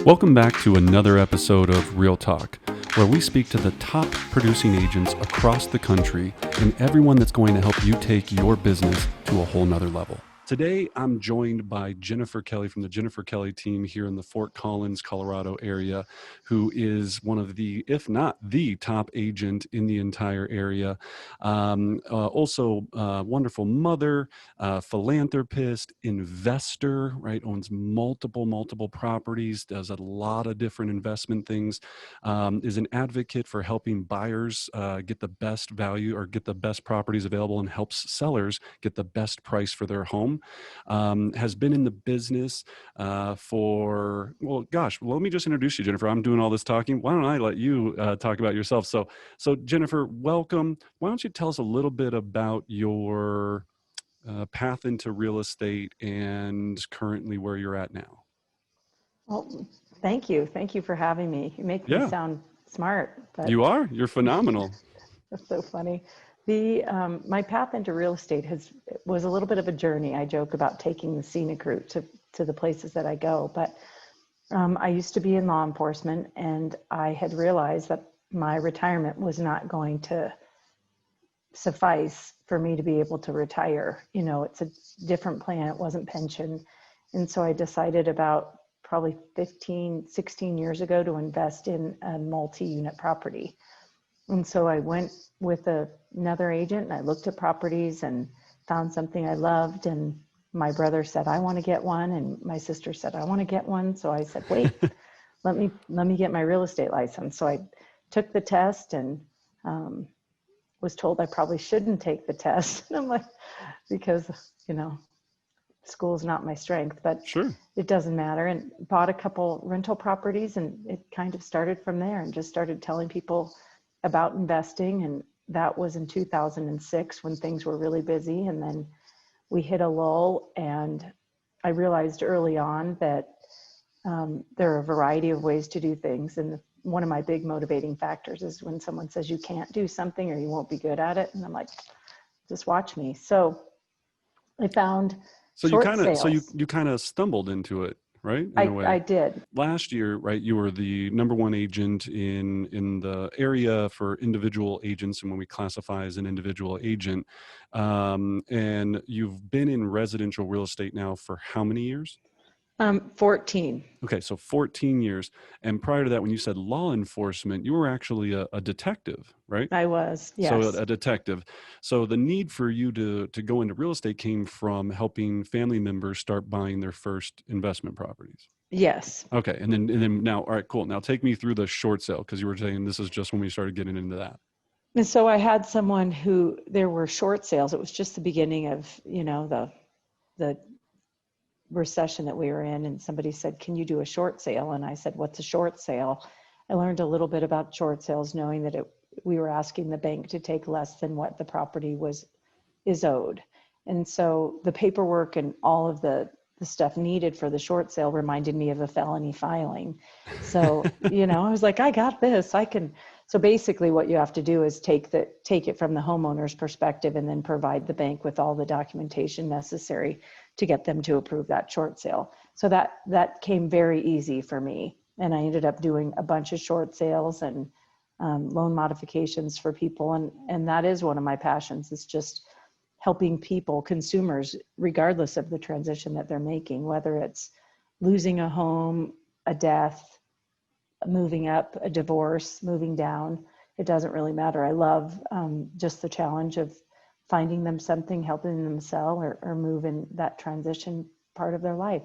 Welcome back to another episode of Real Talk, where we speak to the top producing agents across the country and everyone that's going to help you take your business to a whole nother level. Today, I'm joined by Jennifer Kelly from the Jennifer Kelly team here in the Fort Collins, Colorado area, who is one of the, if not the top agent in the entire area. Also, wonderful mother, philanthropist, investor, right? Owns multiple properties, does a lot of different investment things, is an advocate for helping buyers get the best value or get the best properties available, and helps sellers get the best price for their home. Has been in the business for, let me just introduce you, Jennifer. I'm doing all this talking. Why don't I let you talk about yourself? So Jennifer, welcome. Why don't you tell us a little bit about your path into real estate and currently where you're at now? Well, thank you. Thank you for having me. You make me sound smart. But you are. You're phenomenal. That's so funny. My path into real estate was a little bit of a journey. I joke about taking the scenic route to the places that I go, but I used to be in law enforcement, and I had realized that my retirement was not going to suffice for me to be able to retire. You know, it's a different plan. It wasn't pension. And so I decided about probably 16 years ago to invest in a multi-unit property. And so I went with another agent and I looked at properties and found something I loved. And my brother said, I want to get one. And my sister said, I want to get one. So I said, wait, let me get my real estate license. So I took the test and was told I probably shouldn't take the test. And I'm like, because, you know, school is not my strength, but sure, it doesn't matter. And bought a couple rental properties, and it kind of started from there, and just started telling people about investing. And that was in 2006 when things were really busy. And then we hit a lull, and I realized early on that there are a variety of ways to do things. And one of my big motivating factors is when someone says you can't do something or you won't be good at it. And I'm like, just watch me. So I found you kind of stumbled into it, right? In a way. I did. Last year, right, you were the number one agent in the area for individual agents, and when we classify as an individual agent, and you've been in residential real estate now for how many years? 14. Okay, so 14 years. And prior to that, when you said law enforcement, you were actually a detective, right? I was, yes. So a detective. So the need for you to go into real estate came from helping family members start buying their first investment properties. Yes. Okay, and then now, all right, cool. Now take me through the short sale, because you were saying this is just when we started getting into that. And so I had someone who, there were short sales. It was just the beginning of, you know, the recession that we were in, and somebody said, can you do a short sale? And I said, what's a short sale? I learned a little bit about short sales, knowing that we were asking the bank to take less than what the property is owed. And so the paperwork and all of the stuff needed for the short sale reminded me of a felony filing. So, you know, I was like, I got this, I can. So basically what you have to do is take it from the homeowner's perspective, and then provide the bank with all the documentation necessary to get them to approve that short sale. So that came very easy for me. And I ended up doing a bunch of short sales and loan modifications for people. And that is one of my passions, is just helping people, consumers, regardless of the transition that they're making, whether it's losing a home, a death, moving up, a divorce, moving down. It doesn't really matter. I love just the challenge of finding them something, helping them sell or move in that transition part of their life.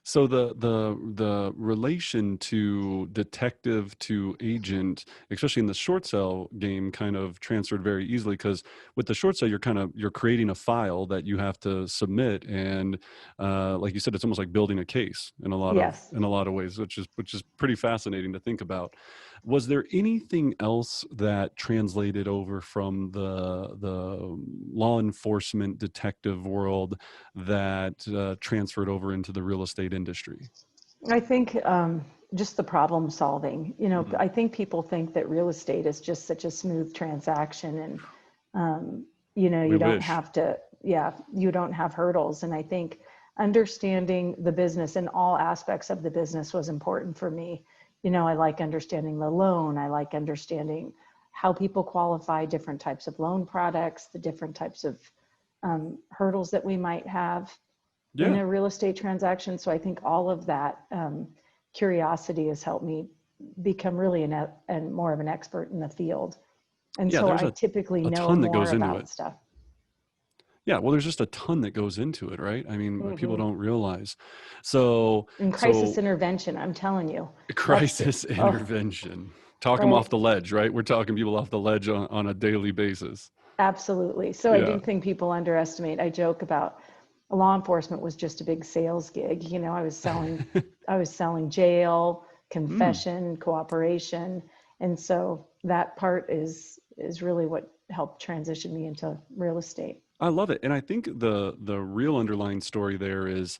So the relation to detective to agent, especially in the short sale game, kind of transferred very easily, because with the short sale, you're creating a file that you have to submit, and like you said, it's almost like building a case in a lot of ways, which is pretty fascinating to think about. Was there anything else that translated over from the law enforcement detective world that transferred over into the real estate industry? I think just the problem solving. You know, Mm-hmm. I think people think that real estate is just such a smooth transaction, and you know, you don't have hurdles. And I think understanding the business and all aspects of the business was important for me. You know, I like understanding the loan. I like understanding how people qualify, different types of loan products, the different types of hurdles that we might have in a real estate transaction. So I think all of that curiosity has helped me become really and more of an expert in the field. And so I typically know more about stuff. Yeah, well, there's just a ton that goes into it, right? I mean, people don't realize. In crisis intervention, I'm telling you. Crisis intervention. Talk them off the ledge, right? We're talking people off the ledge on a daily basis. Absolutely. So I do think people underestimate. I joke about law enforcement was just a big sales gig. You know, I was selling jail, confession, cooperation. And so that part is really what helped transition me into real estate. I love it. And I think the real underlying story there is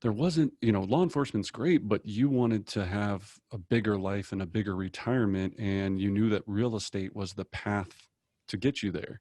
there wasn't, you know, law enforcement's great, but you wanted to have a bigger life and a bigger retirement, and you knew that real estate was the path to get you there.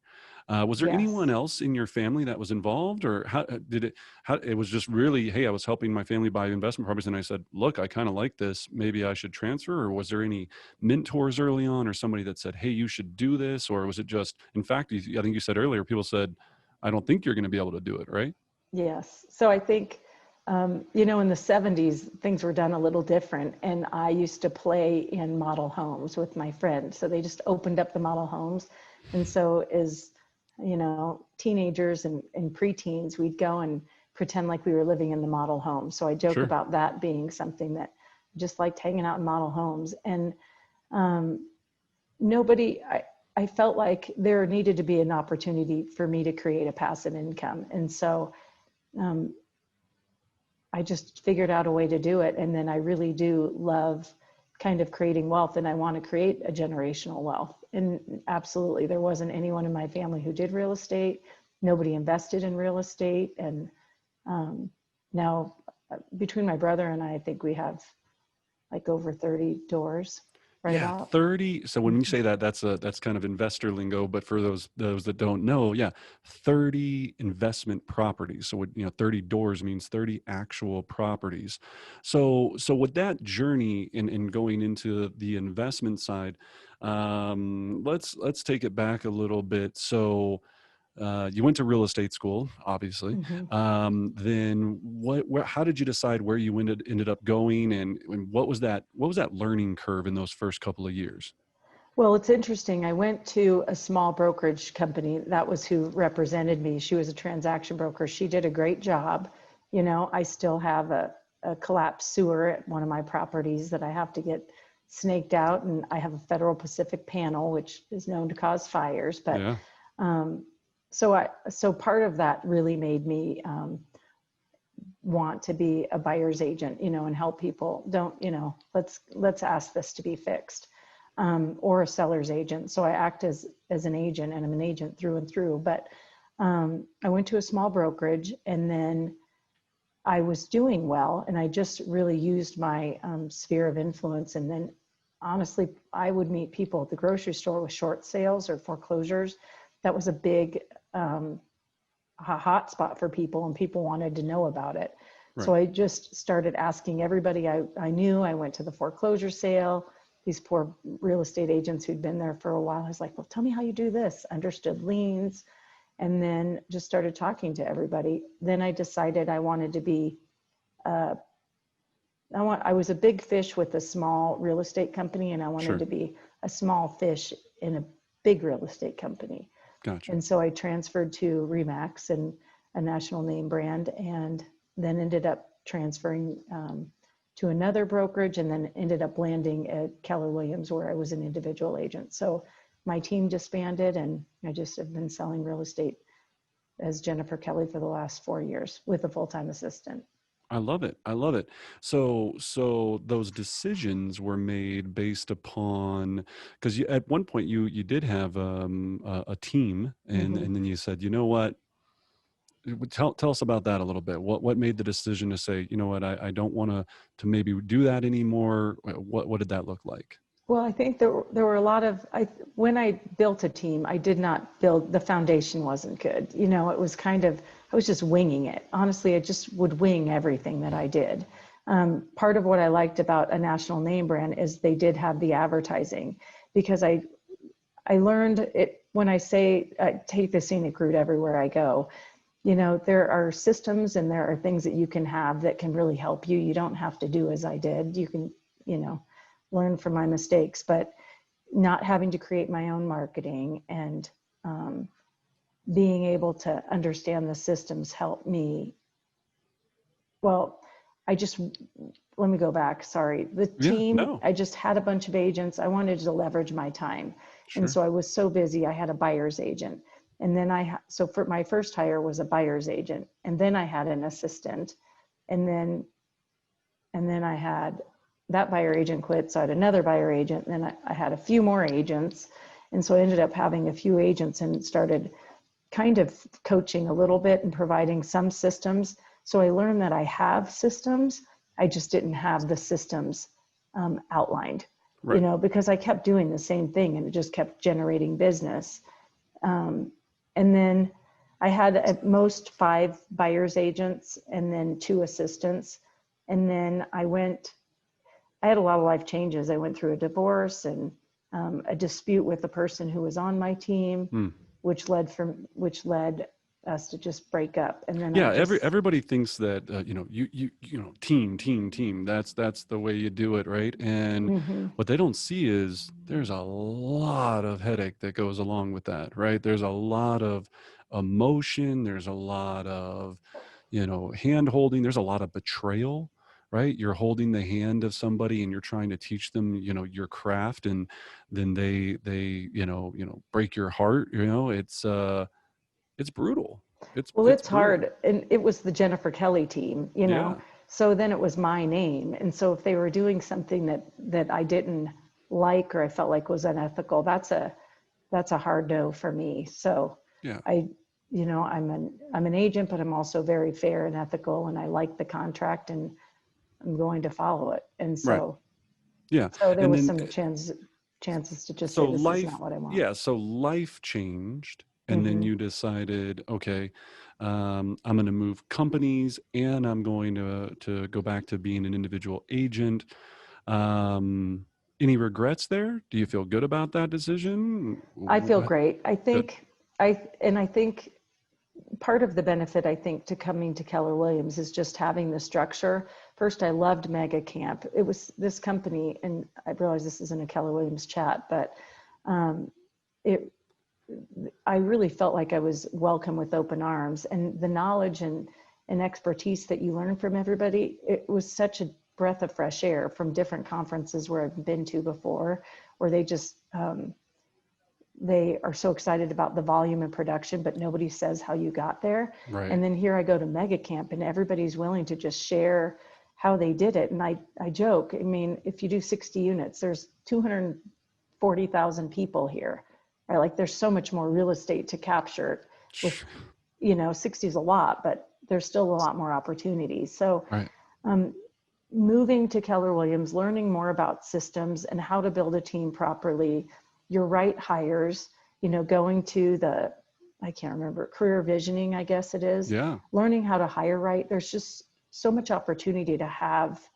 Was there anyone else in your family that was involved, or how it was just really, hey, I was helping my family buy investment properties and I said, look, I kind of like this, maybe I should transfer? Or was there any mentors early on or somebody that said, hey, you should do this? Or was it just, in fact, I think you said earlier, people said, I don't think you're going to be able to do it, right? Yes. So I think, you know, in the 70s, things were done a little different. And I used to play in model homes with my friends. So they just opened up the model homes. And so as, you know, teenagers and preteens, we'd go and pretend like we were living in the model home. So I joke about that being something that just liked hanging out in model homes. And I felt like there needed to be an opportunity for me to create a passive income. And so I just figured out a way to do it. And then I really do love kind of creating wealth, and I want to create a generational wealth. And absolutely, there wasn't anyone in my family who did real estate. Nobody invested in real estate. And now between my brother and I think we have like over 30 doors. Yeah, 30. So when you say that, that's kind of investor lingo, but for those that don't know, 30 investment properties. So 30 doors means 30 actual properties. So with that journey in going into the investment side, let's take it back a little bit. So you went to real estate school, obviously. Then how did you decide where you ended up going, and what was that learning curve in those first couple of years? Well, it's interesting. I went to a small brokerage company. That was who represented me. She was a transaction broker. She did a great job. You know, I still have a collapsed sewer at one of my properties that I have to get snaked out, and I have a Federal Pacific panel, which is known to cause fires. But so part of that really made me want to be a buyer's agent, you know, and help people. Let's ask this to be fixed, or a seller's agent. So I act as an agent, and I'm an agent through and through. But I went to a small brokerage, and then I was doing well, and I just really used my sphere of influence. And then honestly, I would meet people at the grocery store with short sales or foreclosures. That was a big hot spot for people, and people wanted to know about it. Right. So I just started asking everybody I knew. I went to the foreclosure sale. These poor real estate agents who'd been there for a while, I was like, well, tell me how you do this. Understood liens, and then just started talking to everybody. Then I decided I wanted to be, I was a big fish with a small real estate company, and I wanted to be a small fish in a big real estate company. Gotcha. And so I transferred to Remax, and a national name brand, and then ended up transferring to another brokerage, and then ended up landing at Keller Williams, where I was an individual agent. So my team disbanded, and I just have been selling real estate as Jennifer Kelly for the last 4 years with a full-time assistant. I love it. I love it. So those decisions were made based upon, because at one point you did have a team, and then you said, you know what, tell us about that a little bit. What made the decision to say, you know what, I don't want to maybe do that anymore? What did that look like? Well, I think there were a lot of, when I built a team, I did not build, the foundation wasn't good. You know, it was kind of I was just winging it. Honestly, I just would wing everything that I did. Part of what I liked about a national name brand is they did have the advertising, because I learned it when I say I take the scenic route everywhere I go. You know, there are systems and there are things that you can have that can really help you. You don't have to do as I did. You can, you know, learn from my mistakes, but not having to create my own marketing and being able to understand the systems helped me. Well, let me go back. Sorry. The Yeah, team, no, I just had a bunch of agents. I wanted to leverage my time. And sure. so I was so busy, I had a buyer's agent. And then so for my first hire was a buyer's agent. And then I had an assistant. And then I had that buyer agent quit. So I had another buyer agent. And then I had a few more agents. And so I ended up having a few agents and started kind of coaching a little bit and providing some systems. So I learned that I have systems. I just didn't have the systems outlined, Right. because I kept doing the same thing and it just kept generating business. And then I had at most 5 buyer's agents and then 2 assistants. And then I had a lot of life changes. I went through a divorce and a dispute with the person who was on my team, which led us to just break up. And then Yeah, everybody thinks that team. That's the way you do it, right? And what they don't see is there's a lot of headache that goes along with that, right? There's a lot of emotion. There's a lot of hand holding. There's a lot of betrayal, right? You're holding the hand of somebody and you're trying to teach them, your craft, and then they break your heart. It's brutal. Well, It's it's brutal. hard. And it was the Jennifer Kelly team, Yeah. so then it was my name. And so if they were doing something that I didn't like or I felt like was unethical, that's a hard no for me. So Yeah. I'm an agent, but I'm also very fair and ethical, and I like the contract and I'm going to follow it. And Right. so Yeah. there And was then some chances to just say, so this is life, not what I want. yeah, so life changed, and then Hmm. you decided, okay, I'm going to move companies, and I'm going to go back to being an individual agent. Any regrets there? Do you feel good about that decision? I feel great. Good. I think part of the benefit, I think, to coming to Keller Williams is just having the structure. First, I loved Mega Camp. It was this company, and I realize this isn't a Keller Williams chat, but it I really felt like I was welcome with open arms, and the knowledge and expertise that you learn from everybody, it was such a breath of fresh air from different conferences where I've been to before, where they just, they are so excited about the volume and production, but nobody says how you got there. Right. And then here I go to Mega Camp and everybody's willing to just share how they did it. And I joke, I mean, if you do 60 units, there's 240,000 people here, right? Like there's so much more real estate to capture with, 60 is a lot, but there's still a lot more opportunities. So Right. moving to Keller Williams, learning more about systems and how to build a team properly, your right hires, going to I can't remember, career visioning, I guess it is, Yeah. learning how to hire right. There's just so much opportunity to have,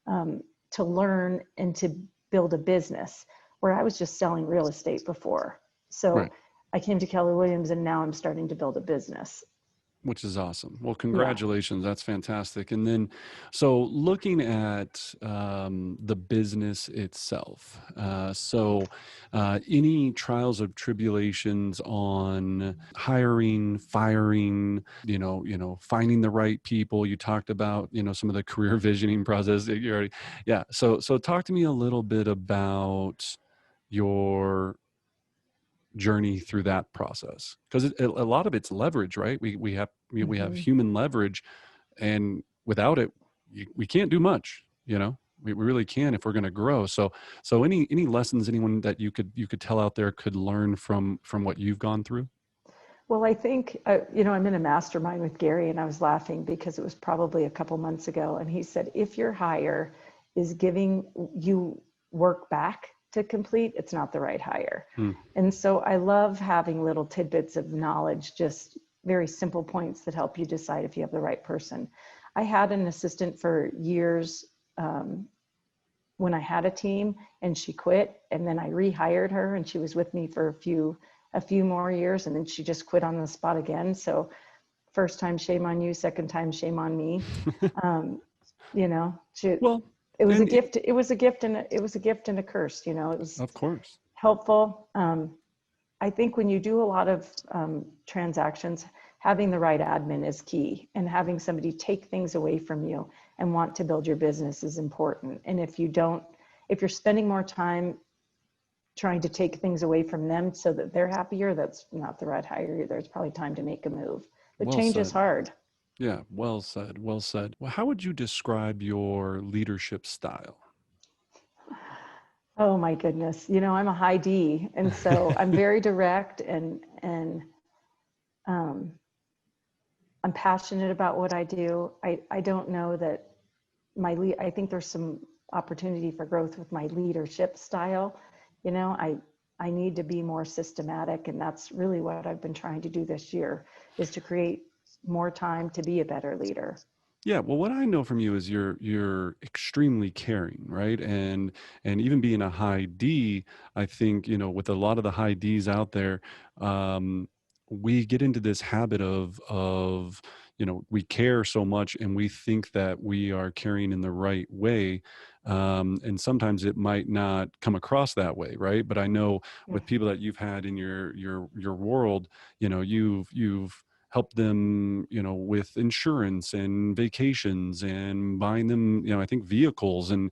to learn and to build a business, where I was just selling real estate before. So Right. I came to Keller Williams and now I'm starting to build a business. Which is awesome. Well, Yeah. congratulations. That's fantastic. And then, so looking at the business itself, any trials or tribulations on hiring, firing, finding the right people. You talked about, some of the career visioning process that you already, yeah. So talk to me a little bit about your journey through that process, because a lot of it's leverage, right? We have Mm-hmm. human leverage, and without it we can't do much. We really can if we're going to grow. So any lessons anyone that you could tell out there could learn from what you've gone through? Well, I think, I'm in a mastermind with Gary, and I was laughing because it was probably a couple months ago. And he said, if your hire is giving you work back to complete, it's not the right hire. Hmm. And so I love having little tidbits of knowledge just, very simple points that help you decide if you have the right person. I had an assistant for years when I had a team, and she quit, and then I rehired her, and she was with me for a few more years, and then she just quit on the spot again. So first time, shame on you. Second time, shame on me. You know, Well, it was a and gift. It was a gift and a curse. You know, it was of course. helpful. I think when you do a lot of transactions, having the right admin is key, and having somebody take things away from you and want to build your business is important. And if you're spending more time trying to take things away from them so that they're happier, that's not the right hire either. It's probably time to make a move. But Well change is said. hard. Yeah, well said. Well said. Well, how would you describe your leadership style? Oh my goodness. You know, I'm a high D, and so I'm very direct, and um, I'm passionate about what I do. I don't know that I think there's some opportunity for growth with my leadership style. You know, I need to be more systematic, and that's really what I've been trying to do this year, is to create more time to be a better leader. Yeah, well, what I know from you is you're extremely caring, right? And even being a high D, I think, with a lot of the high Ds out there, um, we get into this habit of we care so much and we think that we are caring in the right way. And sometimes it might not come across that way, right? But I know Yeah. with people that you've had in your world, you've help them, with insurance and vacations and buying them, I think vehicles and,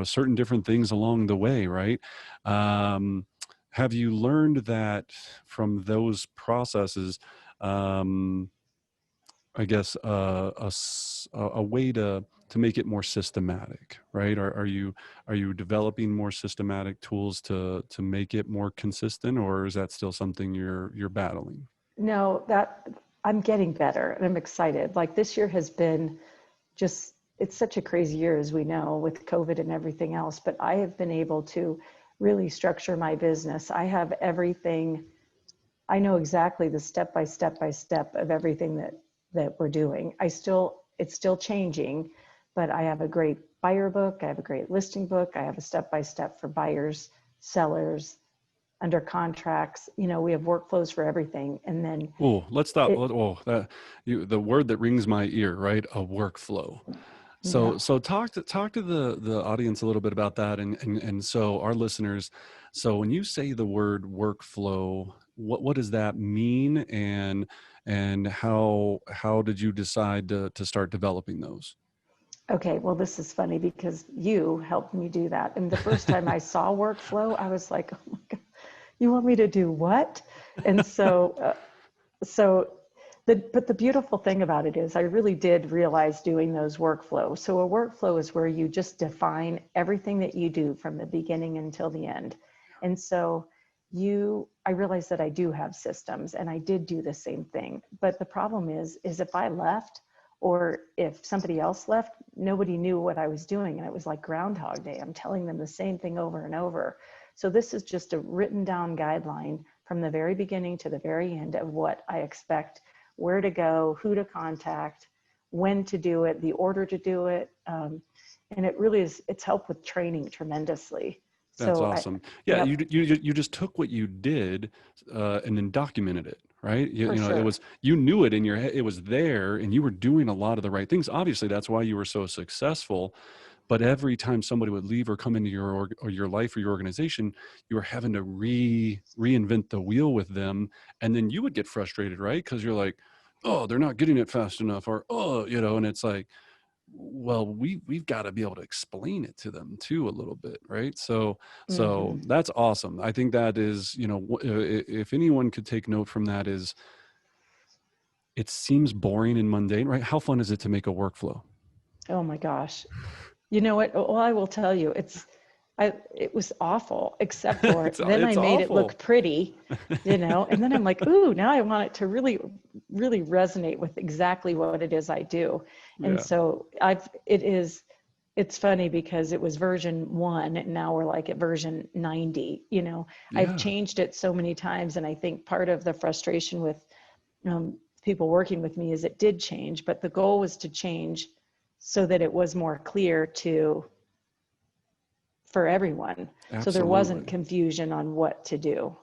certain different things along the way. Right. Have you learned that from those processes, um, I guess, a way to make it more systematic, right? Are you developing more systematic tools to make it more consistent, or is that still something you're battling? No, that I'm getting better, and I'm excited. Like, this year has been it's such a crazy year, as we know, with COVID and everything else, but I have been able to really structure my business. I have everything. I know exactly the step by step of everything that we're doing. It's still changing, but I have a great buyer book. I have a great listing book. I have a step by step for buyers, sellers, under contracts. You know, we have workflows for everything. And then Oh, let's stop. it, The word that rings my ear, right? A workflow. yeah. So talk to the audience a little bit about that, and so our listeners. So when you say the word workflow, what does that mean, and how did you decide to start developing those? Okay, well, this is funny because you helped me do that. And the first time I saw workflow, I was like, oh my God, you want me to do what? And so but the beautiful thing about it is I really did realize doing those workflows. So a workflow is where you just define everything that you do from the beginning until the end. And so I realized that I do have systems, and I did do the same thing. But the problem is if I left, or if somebody else left, nobody knew what I was doing. And it was like Groundhog Day. I'm telling them the same thing over and over. So this is just a written down guideline from the very beginning to the very end of what I expect, where to go, who to contact, when to do it, the order to do it. And it really it's helped with training tremendously. That's So awesome. Yeah, yep, you just took what you did, and then documented it, right? for It sure. was, you knew it in your head, it was there, and you were doing a lot of the right things. Obviously, that's why you were so successful. But every time somebody would leave or come into or your life or your organization, you were having to reinvent the wheel with them, and then you would get frustrated, right? Because you're like, oh, they're not getting it fast enough, or and it's like, well, we've got to be able to explain it to them too a little bit, right? So Hmm. that's awesome. I think that is, if anyone could take note from that, is it seems boring and mundane, right? How fun is it to make a workflow? Oh my gosh. You know what? Well, I will tell you, it was awful, except for then I It's made it look awful. pretty, and then I'm like, ooh, now I want it to really, really resonate with exactly what it is I do. And Yeah. so it's funny because it was version 1 and now we're like at version 90. I've Yeah. changed it so many times. And I think part of the frustration with people working with me is it did change, but the goal was to change so that it was more clear for everyone. Absolutely. So there wasn't confusion on what to do.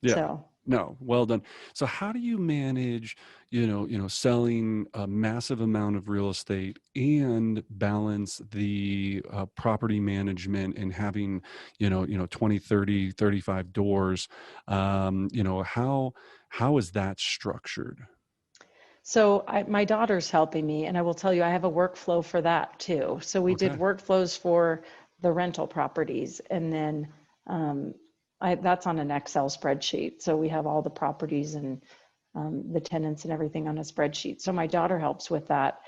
Yeah. So No, well done. So how do you manage, selling a massive amount of real estate and balance the property management and having, 20, 30, 35 doors? How is that structured? So my daughter's helping me, and I will tell you, I have a workflow for that too. So we did Okay. workflows for the rental properties, and then that's on an Excel spreadsheet. So we have all the properties and the tenants and everything on a spreadsheet. So my daughter helps with that.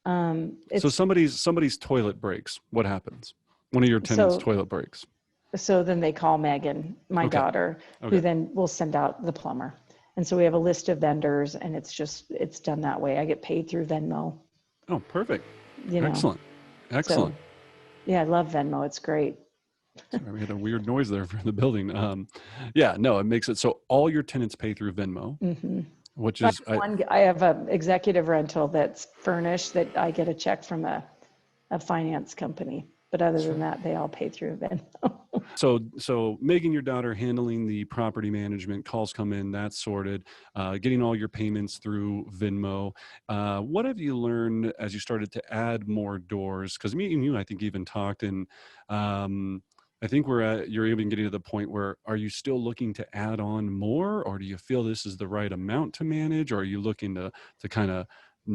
So somebody's toilet breaks. What happens? One of your tenants' So toilet breaks. so then they call Megan, my Okay. daughter, Okay. who then will send out the plumber. And so we have a list of vendors, and it's done that way. I get paid through Venmo. Oh, perfect. You know. Excellent. Excellent. So, yeah, I love Venmo. It's great. Sorry, we had a weird noise there from the building. Yeah, no, it makes it so all your tenants pay through Venmo, Mm-hmm. which is I have an executive rental that's furnished that I get a check from a finance company. But other than that, they all pay through Venmo. So Megan, your daughter, handling the property management, calls come in, that's sorted, getting all your payments through Venmo. What have you learned as you started to add more doors? Because me and you, I think, even talked, and I think you're even getting to the point where, are you still looking to add on more, or do you feel this is the right amount to manage, or are you looking to kind of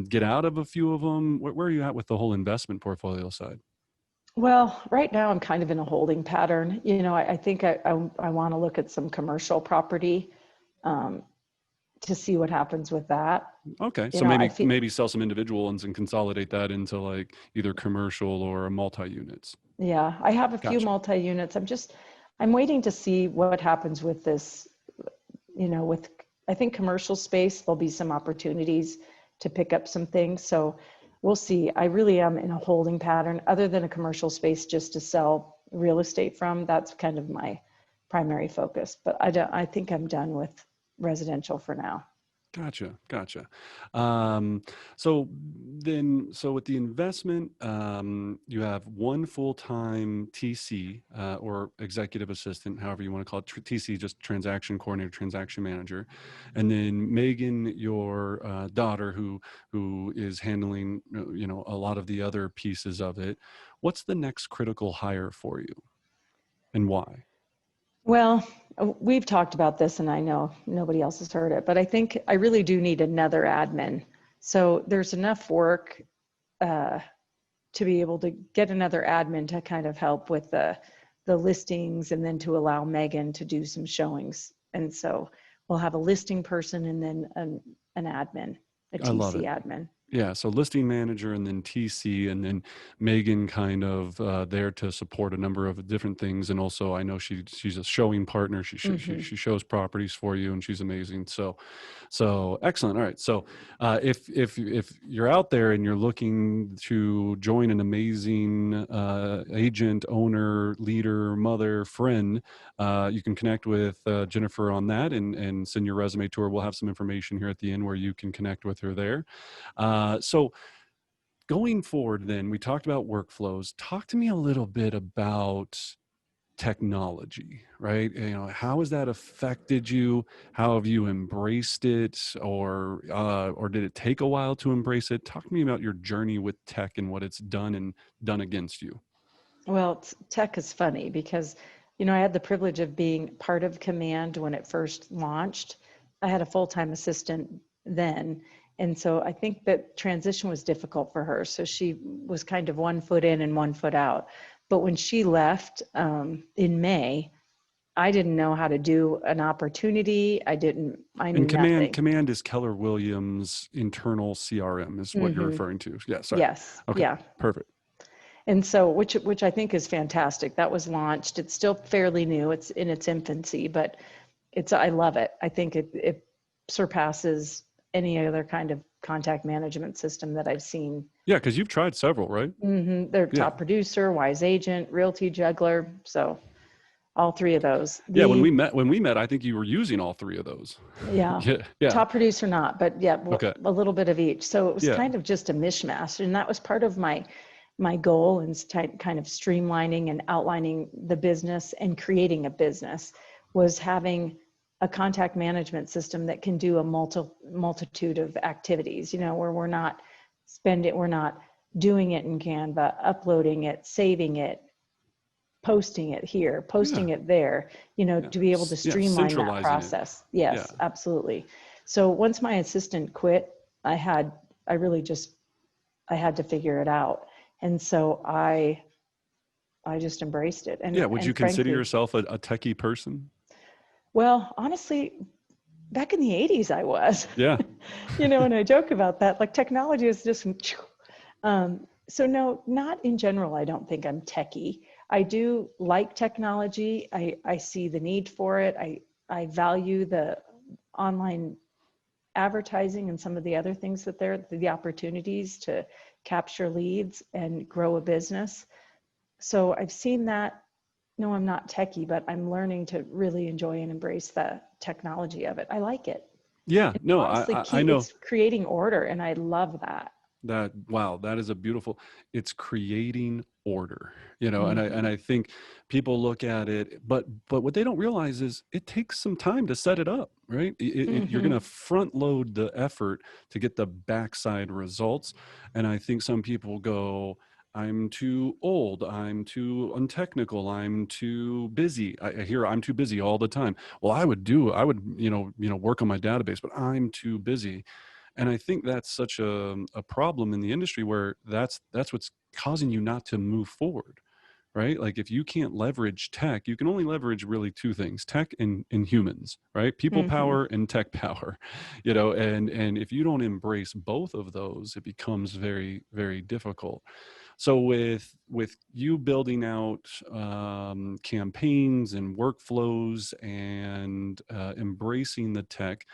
get out of a few of them? Where are you at with the whole investment portfolio side? Well, right now I'm kind of in a holding pattern. I think I want to look at some commercial property to see what happens with that. Okay, You so know, maybe sell some individual ones and consolidate that into like either commercial or multi-units. Yeah, I have a few Gotcha. multi-units. I'm waiting to see what happens with this, I think commercial space, there'll be some opportunities to pick up some things. So we'll see. I really am in a holding pattern other than a commercial space just to sell real estate from. That's kind of my primary focus, but I think I'm done with residential for now. Gotcha. So with the investment, you have one full-time TC or executive assistant, however you want to call it. TC, just transaction coordinator, transaction manager, and then Megan, your daughter, who is handling a lot of the other pieces of it. What's the next critical hire for you, and why? Well, we've talked about this and I know nobody else has heard it, but I think I really do need another admin. So there's enough work to be able to get another admin to kind of help with the listings and then to allow Megan to do some showings. And so we'll have a listing person and then an admin, a I love TC it. admin. Yeah, so listing manager and then TC, and then Megan kind of there to support a number of different things. And also, I know she's a showing partner. She shows properties for you, and she's amazing. So excellent. All right. So if you're out there and you're looking to join an amazing agent, owner, leader, mother, friend, you can connect with Jennifer on that and send your resume to her. We'll have some information here at the end where you can connect with her there. So going forward, then we talked about workflows. Talk to me a little bit about technology, right? How has that affected you? How have you embraced it, or did it take a while to embrace it? Talk to me about your journey with tech and what it's done against you. Well, tech is funny because, I had the privilege of being part of Command when it first launched. I had a full-time assistant then. And so I think that transition was difficult for her. So she was kind of 1 foot in and 1 foot out. But when she left in May, I didn't know how to do an opportunity. I knew nothing. Command is Keller Williams internal CRM is what you're referring to. Yeah, sorry. Yes. Okay. Yeah. Perfect. And so, which I think is fantastic. That was launched. It's still fairly new. It's in its infancy, but I love it. I think it surpasses any other kind of contact management system that I've seen. Yeah, because you've tried several, right? They're Top Producer, Wise Agent, Realty Juggler. So All three of those. Yeah, when we met, I think you were using all three of those. Yeah. Yeah. Top producer, not, but yeah, Okay. a little bit of each. So it was kind of just a mishmash. And that was part of my goal in kind of streamlining and outlining the business and creating a business, was having a contact management system that can do a multitude of activities, where we're not doing it in Canva, uploading it, saving it, posting it here, posting it there, to be able to streamline that process. Yes, absolutely. So once my assistant quit, I had to figure it out. And so I just embraced it. And would you consider yourself a techie person? Well, honestly, back in the 80s, I was. Yeah. And I joke about that. Like, technology is just, so no, not in general. I don't think I'm techie. I do like technology. I see the need for it. I value the online advertising and some of the other things that the opportunities to capture leads and grow a business. So I've seen that. No, I'm not techie, but I'm learning to really enjoy and embrace the technology of it. I like it. Yeah, no, honestly, I know. It's creating order, and I love that. Wow, that is it's creating order, Mm-hmm. and I think people look at it, but what they don't realize is it takes some time to set it up, right? You're going to front load the effort to get the backside results. And I think some people go, I'm too old, I'm too untechnical, I'm too busy. I hear I'm too busy all the time. Well, I would, work on my database, but I'm too busy. And I think that's such a problem in the industry, where that's what's causing you not to move forward, right? Like, if you can't leverage tech, you can only leverage really two things: tech and humans, right? People power and tech power, and if you don't embrace both of those, it becomes very, very difficult. So with you building out campaigns and workflows and embracing the tech,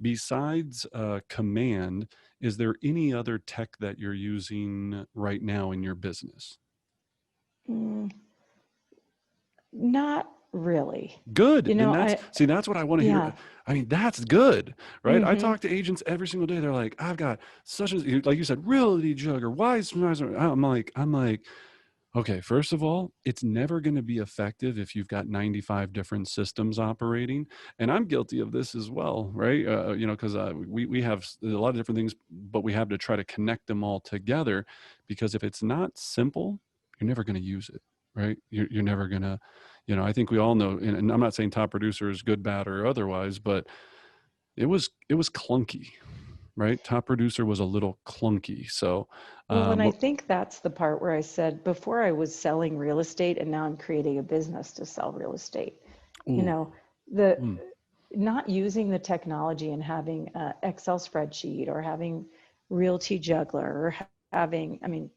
besides Command, is there any other tech that you're using right now in your business? Not really. Good. Then that's what I want to hear. I mean, that's good, right? I talk to agents every single day. They're like, I've got such a, like you said, realty jugger. Why? I'm like, okay, first of all, it's never going to be effective if you've got 95 different systems operating. And I'm guilty of this as well, right? Because we have a lot of different things, but we have to try to connect them all together, because if it's not simple, you're never going to use it, right? You're never going to, I think we all know, and I'm not saying Top Producer is good, bad, or otherwise, but it was clunky. Right? Top Producer was a little clunky. So, well, and I think that's the part where I said, before I was selling real estate, and now I'm creating a business to sell real estate. Not using the technology and having an Excel spreadsheet, or having Realty Juggler, or having,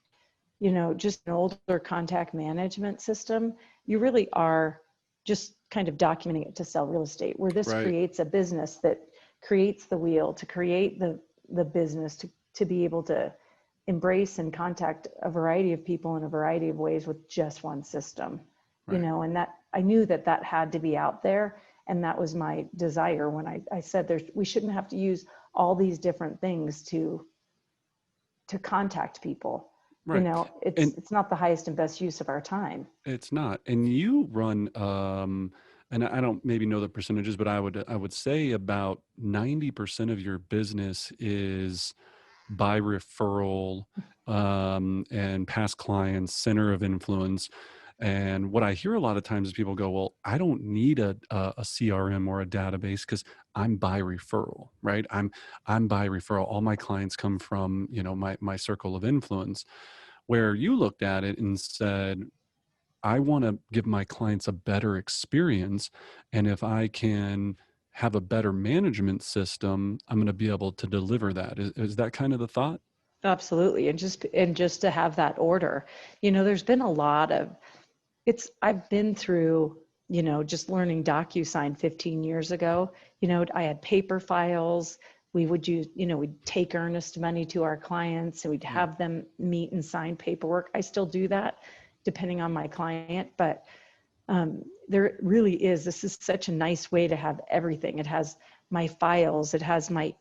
just an older contact management system. You really are just kind of documenting it to sell real estate, where this creates a business that creates the wheel to create the business to be able to embrace and contact a variety of people in a variety of ways with just one system, and that I knew that had to be out there. And that was my desire when I said we shouldn't have to use all these different things to contact people. Right. It's not the highest and best use of our time. It's not. And you run, and I don't maybe know the percentages, but I would say about 90% of your business is by referral, and past clients, center of influence. And what I hear a lot of times is people go, well, I don't need a CRM or a database, because I'm by referral, right? I'm by referral. All my clients come from, my circle of influence. Where you looked at it and said, I want to give my clients a better experience. And if I can have a better management system, I'm going to be able to deliver that. Is that kind of the thought? Absolutely. And just to have that order, there's been a lot of, I've been through, just learning DocuSign 15 years ago. I had paper files. We would use, we'd take earnest money to our clients, and we'd have them meet and sign paperwork. I still do that depending on my client, but There really is. This is such a nice way to have everything. It has my files. It has the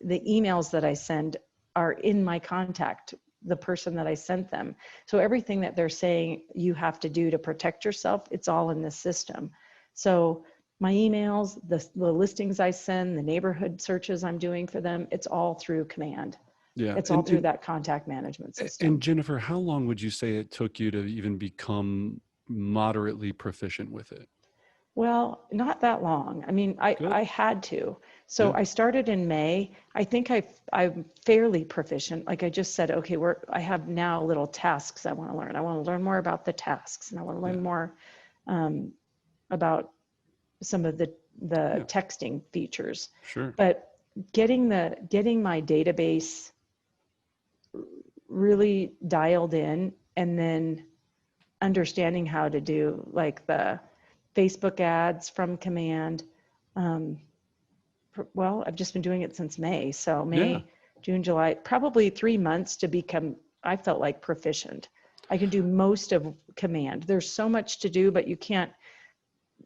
emails that I send are in my contact, the person that I sent them. So everything that they're saying you have to do to protect yourself, it's all in this system. So my emails, the listings I send, the neighborhood searches I'm doing for them, it's all through Command. Yeah. It's all through that contact management system. And Jennifer, how long would you say it took you to even become moderately proficient with it? Well, not that long. I mean, I had to. So Yeah. I started in May. I think I'm fairly proficient. Like I just said, okay, I have now little tasks I want to learn. I want to learn more about the tasks, and I want to learn more about some of the texting features. Sure. But getting my database really dialed in, and then understanding how to do like the Facebook ads from Command. Well, I've just been doing it since May. So May, June, July, probably 3 months to become, I felt like, proficient. I can do most of Command. There's so much to do, but you can't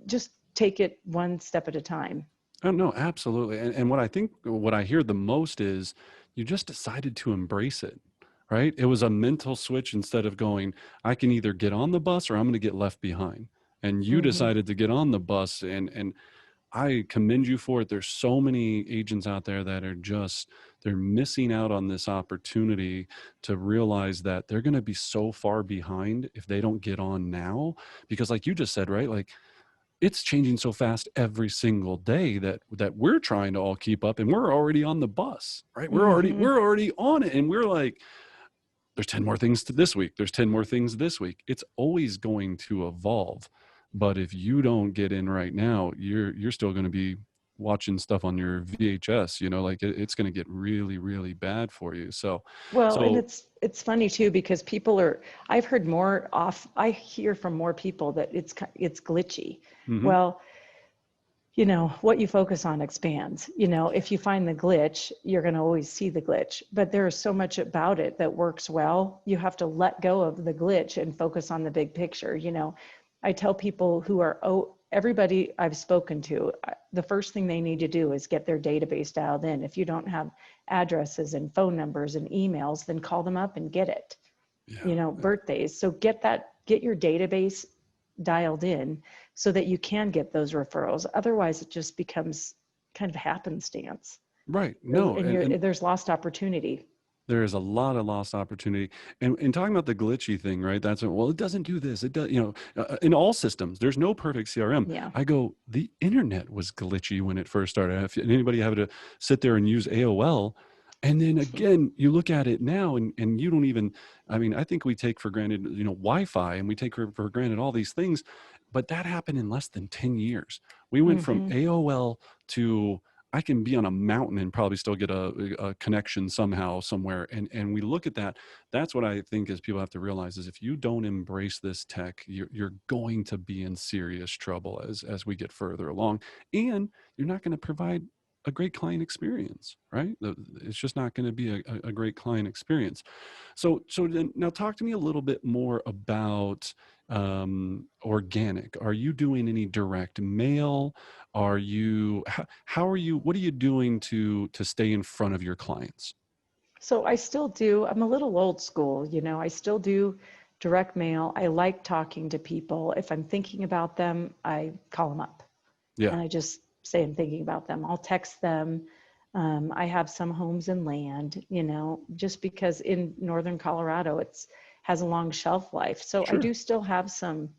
just take it one step at a time. Oh, no, absolutely. And what I hear the most is you just decided to embrace it, right? It was a mental switch. Instead of going, I can either get on the bus or I'm going to get left behind. And you decided to get on the bus, and I commend you for it. There's so many agents out there that are they're missing out on this opportunity to realize that they're going to be so far behind if they don't get on now. Because like you just said, right? Like, it's changing so fast every single day that we're trying to all keep up, and we're already on the bus, right? We're already on it. And we're like, there's 10 more things to this week. There's 10 more things this week. It's always going to evolve. But if you don't get in right now, you're still going to be watching stuff on your VHS, like it's going to get really, really bad for you. And it's funny too, because I've heard I hear from more people that it's glitchy. Well, what you focus on expands. If you find the glitch, you're going to always see the glitch, but there is so much about it that works well. You have to let go of the glitch and focus on the big picture. I tell people everybody I've spoken to, the first thing they need to do is get their database dialed in. If you don't have addresses and phone numbers and emails, then call them up and get it. Birthdays. So get your database dialed in so that you can get those referrals. Otherwise, it just becomes kind of happenstance. Right. No. And there's lost opportunity. There is a lot of lost opportunity. And talking about the glitchy thing, right? It doesn't do this. It does, in all systems, there's no perfect CRM. Yeah. I go, the internet was glitchy when it first started. If anybody having to sit there and use AOL, and then again, you look at it now and you don't even, I think we take for granted, Wi-Fi, and we take for granted all these things, but that happened in less than 10 years. We went from AOL to, I can be on a mountain and probably still get a connection somehow, somewhere. And we look at that. That's what I think is people have to realize is if you don't embrace this tech, you're going to be in serious trouble as we get further along. And you're not going to provide a great client experience, right? It's just not going to be a great client experience. So then now talk to me a little bit more about organic. Are you doing any direct mail? What are you doing to stay in front of your clients? So I still do, I'm a little old school, I still do direct mail. I like talking to people. If I'm thinking about them, I call them up. Yeah. And I just say I'm thinking about them. I'll text them. I have some homes and land, just because in Northern Colorado, has a long shelf life. So Sure. I do still have some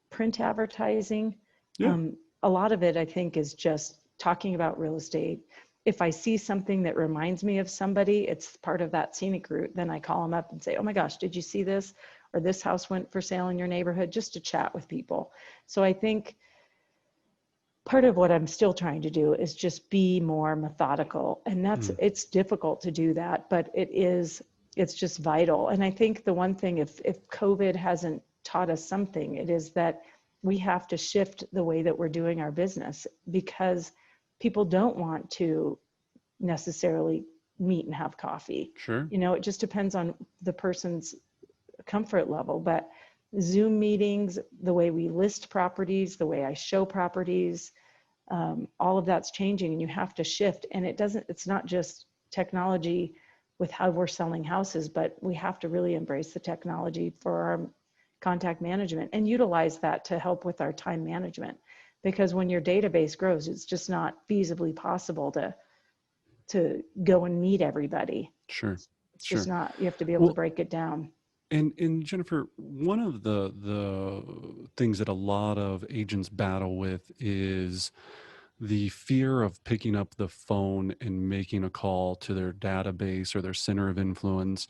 print advertising. Yeah. A lot of it, I think, is just talking about real estate. If I see something that reminds me of somebody, it's part of that scenic route. Then I call them up and say, oh my gosh, did you see this? Or this house went for sale in your neighborhood, just to chat with people. So I think part of what I'm still trying to do is just be more methodical. And it's difficult to do that, but it's just vital. And I think the one thing, if COVID hasn't taught us something, it is that we have to shift the way that we're doing our business, because people don't want to necessarily meet and have coffee. Sure. It just depends on the person's comfort level, but Zoom meetings, the way we list properties, the way I show properties, all of that's changing, and you have to shift. And it's not just technology with how we're selling houses, but we have to really embrace the technology for our contact management and utilize that to help with our time management. Because when your database grows, it's just not feasibly possible to go and meet everybody. Sure. It's just not, you have to be able Well, to break it down. And Jennifer, one of the things that a lot of agents battle with is the fear of picking up the phone and making a call to their database or their center of influence.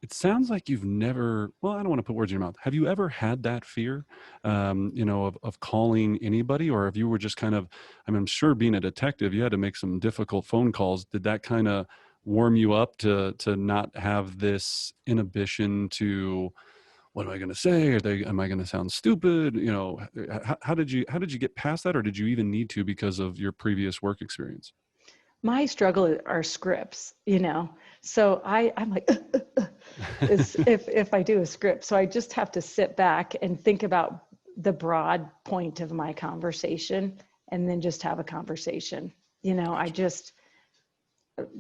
It sounds like you've never, well, I don't want to put words in your mouth. Have you ever had that fear, of calling anybody? Or if you were just kind of, I'm sure being a detective, you had to make some difficult phone calls. Did that kind of warm you up to not have this inhibition to, what am I going to say? Am I going to sound stupid? How did you get past that? Or did you even need to because of your previous work experience? My struggle are scripts, so I'm like, is if I do a script. So I just have to sit back and think about the broad point of my conversation and then just have a conversation. The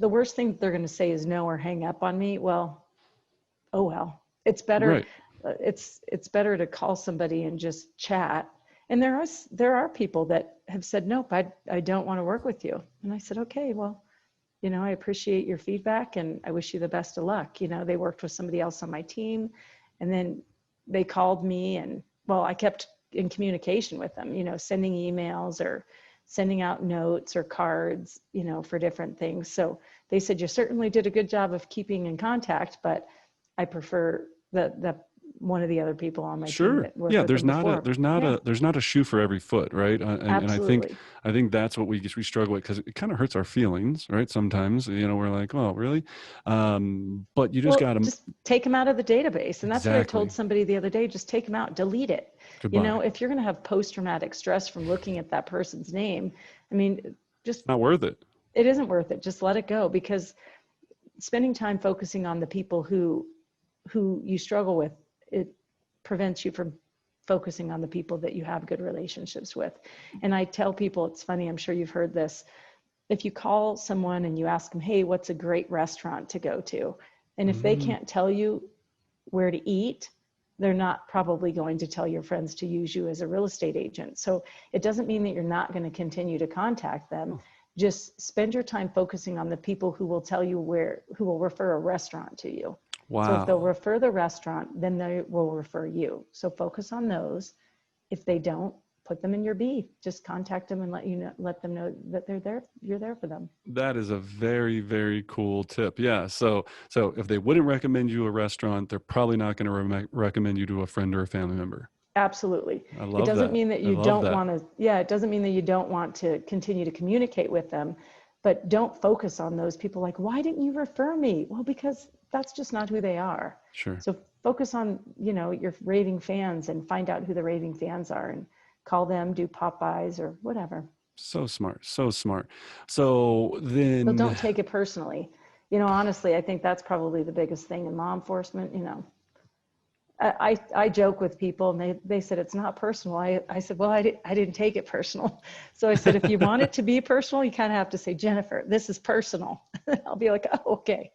worst thing they're going to say is no or hang up on me. Well, oh well. It's better. Right. It's better to call somebody and just chat. And there are people that have said, nope, I don't want to work with you. And I said, okay, well, I appreciate your feedback and I wish you the best of luck. They worked with somebody else on my team, and then they called me, and well, I kept in communication with them, sending emails or sending out notes or cards, for different things. So they said, you certainly did a good job of keeping in contact, but I prefer the one of the other people on my team that worked with there's them before. there's not a shoe for every foot, right? And Absolutely. I think that's what we struggle with, because it kind of hurts our feelings, right? Sometimes, we're like, oh, really? But you just got to just take them out of the database. And that's what I Exactly. told somebody the other day, just take them out, delete it. Goodbye. If you're going to have post-traumatic stress from looking at that person's name, I mean, just, Not worth it. it isn't worth it. Just let it go, because spending time focusing on the people who you struggle with, it prevents you from focusing on the people that you have good relationships with. And I tell people, it's funny, I'm sure you've heard this. If you call someone and you ask them, hey, what's a great restaurant to go to? And if they can't tell you where to eat, they're not probably going to tell your friends to use you as a real estate agent. So it doesn't mean that you're not going to continue to contact them. Just spend your time focusing on the people who will tell you who will refer a restaurant to you. Wow. So if they'll refer the restaurant, then they will refer you. So focus on those. If they don't, put them in your B. Just contact them and let them know that they're there. You're there for them. That is a very, very cool tip. Yeah. So if they wouldn't recommend you a restaurant, they're probably not going to recommend you to a friend or a family member. Absolutely. I love it doesn't that. mean that you don't want to, it doesn't mean that you don't want to continue to communicate with them, but don't focus on those people like, why didn't you refer me? Well, because that's just not who they are. Sure. So focus on, your raving fans and find out who the raving fans are and call them, do pop-bys or whatever. So smart. So smart. So then. So don't take it personally. Honestly, I think that's probably the biggest thing in law enforcement. I joke with people and they said, it's not personal. I said, well, I didn't take it personal. So I said, if you want it to be personal, you kind of have to say, Jennifer, this is personal. I'll be like, oh, okay.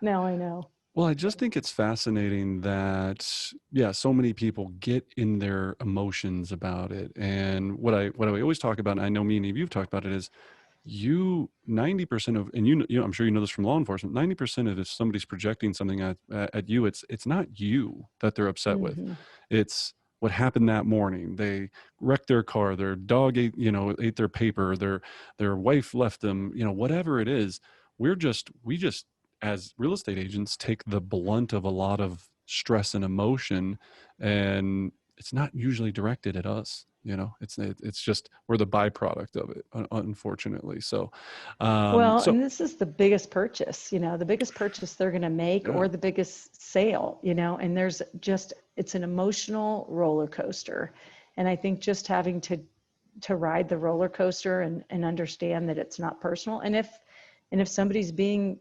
Now I know. Well, I just think it's fascinating that, so many people get in their emotions about it. And what I always talk about, and I know me and you've talked about it, is 90% of, and I'm sure you know this from law enforcement, 90% of if somebody's projecting something at you, it's not you that they're upset with. It's what happened that morning. They wrecked their car, their dog ate their paper, their wife left them, whatever it is. We just, as real estate agents, take the blunt of a lot of stress and emotion, and it's not usually directed at us. It's just, we're the byproduct of it, unfortunately. So, and this is the biggest purchase, the biggest purchase they're going to make, or the biggest sale, and it's an emotional roller coaster. And I think just having to ride the roller coaster and understand that it's not personal. And if somebody's being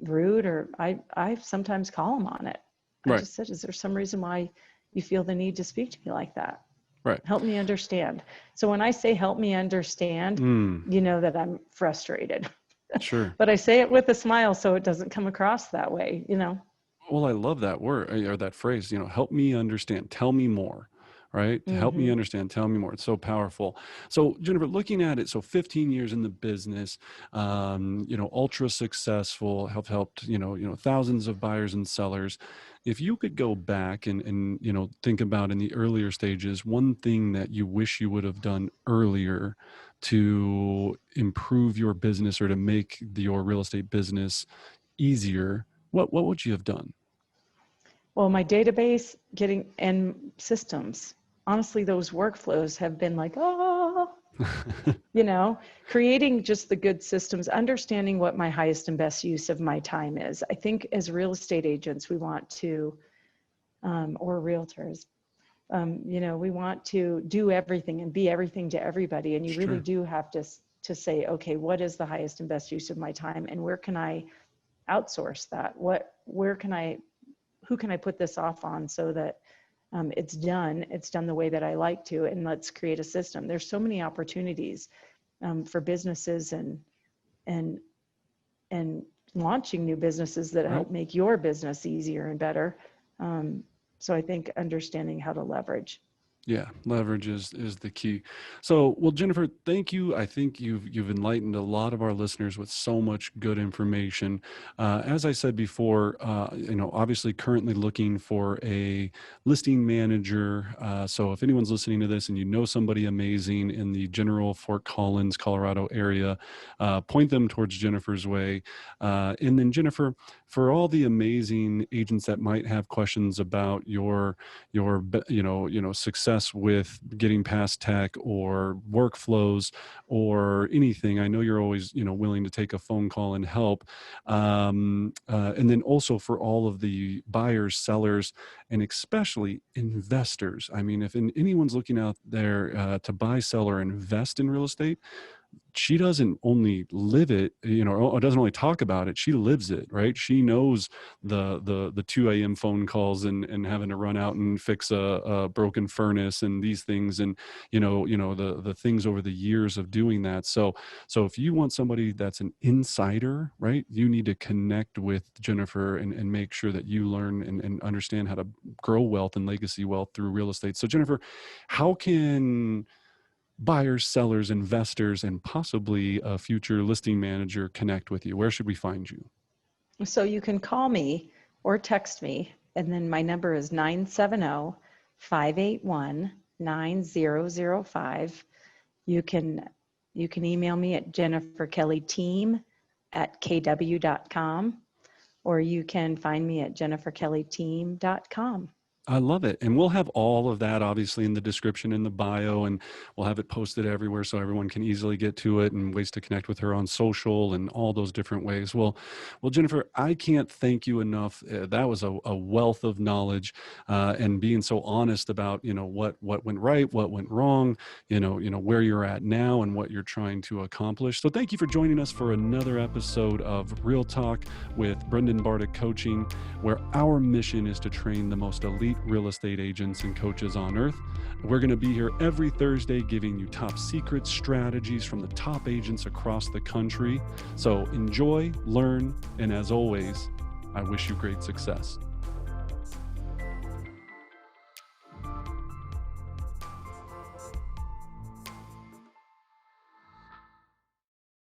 rude, or I sometimes call them on it. I just said, is there some reason why you feel the need to speak to me like that? Right. Help me understand. So when I say help me understand, you know that I'm frustrated. Sure. But I say it with a smile so it doesn't come across that way, you know? Well, I love that word or that phrase, help me understand, tell me more, right? To help me understand, tell me more. It's so powerful. So Jennifer, looking at it, so 15 years in the business, ultra successful, have helped, thousands of buyers and sellers. If you could go back and think about in the earlier stages, one thing that you wish you would have done earlier to improve your business or to make your real estate business easier, what would you have done? Well, my database and systems, honestly, those workflows have been like, creating just the good systems, understanding what my highest and best use of my time is. I think as real estate agents, we want to, or realtors, we want to do everything and be everything to everybody. And you really do have to say, okay, what is the highest and best use of my time? And where can I outsource that? Who can I put this off on so that it's done the way that I like to, and let's create a system. There's so many opportunities for businesses and launching new businesses that help make your business easier and better. So I think understanding how to leverage. Yeah, leverage is the key. So, well, Jennifer, thank you. I think you've enlightened a lot of our listeners with so much good information. As I said before, obviously currently looking for a listing manager. So if anyone's listening to this and you know somebody amazing in the general Fort Collins, Colorado area, point them towards Jennifer's way. And then Jennifer, for all the amazing agents that might have questions about your success with getting past tech or workflows or anything, I know you're always willing to take a phone call and help. And then also for all of the buyers, sellers, and especially investors. I mean, if anyone's looking out there to buy, sell, or invest in real estate, she doesn't only live it, or doesn't only talk about it. She lives it, right? She knows the 2 a.m. phone calls and having to run out and fix a broken furnace and these things, and the things over the years of doing that. So if you want somebody that's an insider, right, you need to connect with Jennifer and make sure that you learn and understand how to grow wealth and legacy wealth through real estate. So Jennifer, how can buyers, sellers, investors, and possibly a future listing manager connect with you? Where should we find you? So you can call me or text me, and then my number is 970-581-9005. You can email me at jenniferkellyteam@kw.com, or you can find me at jenniferkellyteam.com. I love it. And we'll have all of that obviously in the description, in the bio, and we'll have it posted everywhere so everyone can easily get to it, and ways to connect with her on social and all those different ways. Well, Jennifer, I can't thank you enough. That was a wealth of knowledge, and being so honest about, what went right, what went wrong, where you're at now and what you're trying to accomplish. So thank you for joining us for another episode of Real Talk with Brendan Bartic Coaching, where our mission is to train the most elite real estate agents and coaches on earth. We're going to be here every Thursday giving you top secrets, strategies from the top agents across the country. So enjoy, learn, and as always, I wish you great success.